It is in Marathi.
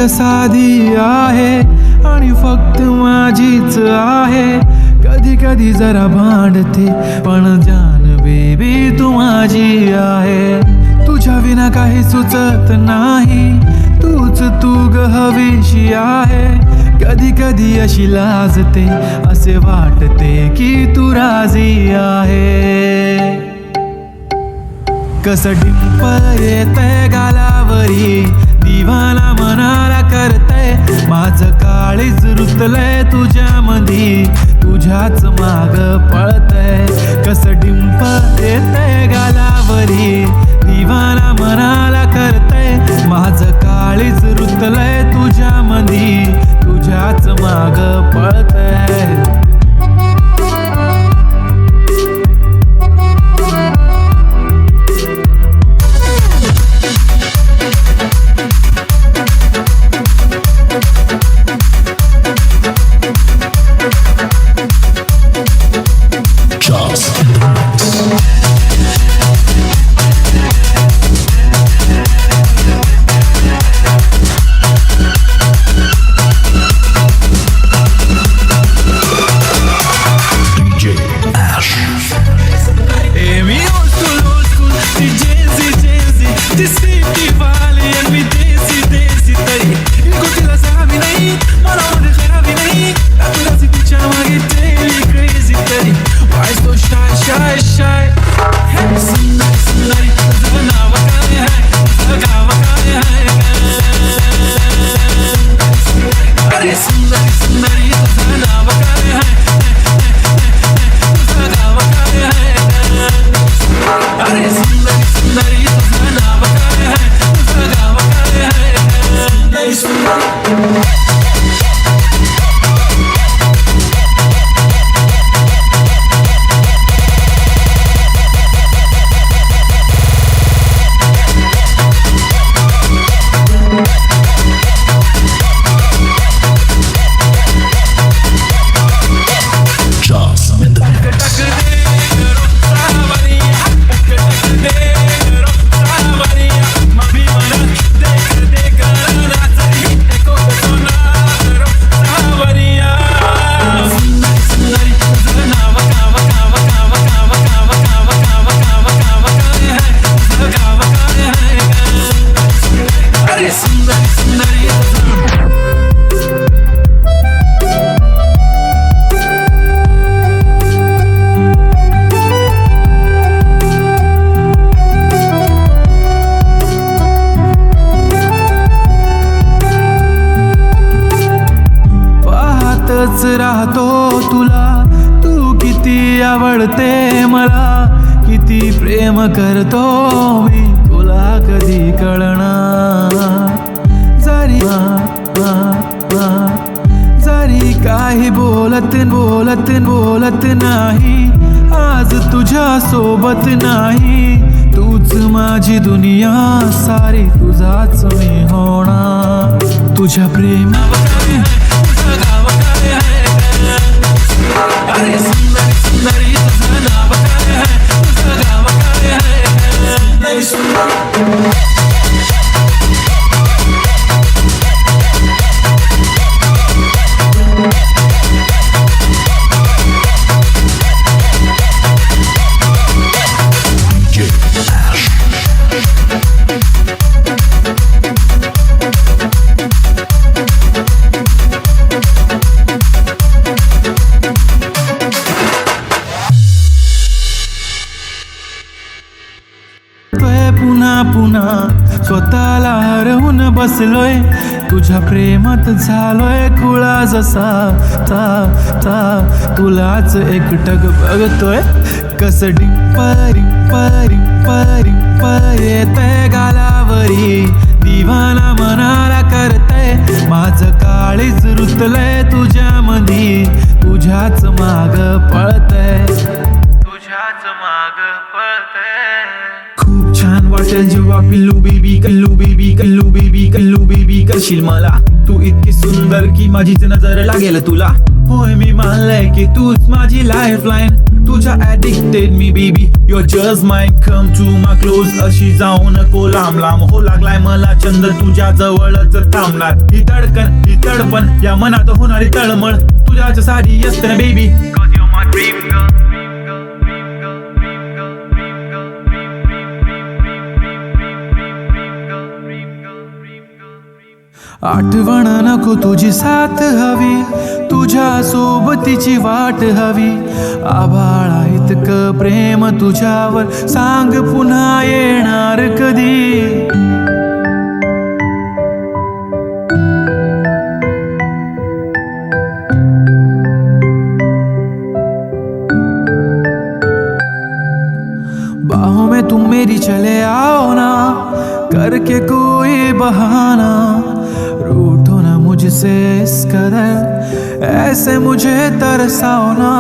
ग साधी आहे आणि फक्त माझीच आहे. कधी कधी जरा भांडते पण जान बेबी तू माझी आहे. तुझ्या विना काही सुचत नाही, तूच तू ग हवीशी आहे. कधी कधी अशी लाजते, असे वाटते की तू राजी आहे. कसं डिंपल येतंय गालावरी, दिवाना मनाला करतंय. माझं काळीज रुतलंय तुझ्यामधी, तुझ्याच माग पळतंय. कसं डिंपल येतंय गालावरी, दिवाना मनाला करतंय. माझं काळीज रुतलंय तुझ्यामधी, तुझ्याच माग पळतंय. राहतो तुला, तू किती आवडते मला, किती प्रेम करतो मी तुला कधी कळणार. जरी काही बोलत नाही, आज तुझ्या सोबत नाही. तूच माझी दुनिया सारी, तुझाच मी होणार. तुझ्या प्रेमावर अरे सुंदरी सुंदरी तुझं नाव काय आहे, तुझं गाव काय आहे. सुंदरी पुन्हा स्वतःला हरवून बसलोय, तुझ्या प्रेमात झालोय खुळा जसा. तुलाच एकटक बघतोय. कसं डिंपल येतंय गालावरी, दिवाना मनाला करतंय. माझं काळीज रुतलंय तुझ्यामधी, तुझ्याच माग पळतंय. तुझ्याच माग पळतंय. खूप छान वाटेल जेव्हा पिल्लू बेबी करशील मला. तू इतकी सुंदर की माझीच नजर लागेल तुला. होय मी मानलंय की तूच माझी लाईफलाईन, तुझ्या ऍडिक्टेड मी baby, your just might come to my close. अशी जाऊ नको लांब लांब, हो लागलाय मला छंद तुझ्या जवळच थांबणार. ही धडकन ही तडपण या मनात होणारी तळमळ तुझ्याच साठी असते ना baby. Cause you're my dream girl. आठवण नको तुझी साथ हवी, तुझ्या सोबतीची वाट हवी. आभाळा इतकं प्रेम तुझ्यावर, सांग पुन्हा येणार कधी. बाहों में तुम मेरी चले आओ ना, करके कोई बहाना. रूठो ना मुझसे इस कदर, ऐसे मुझे तरसाओ ना.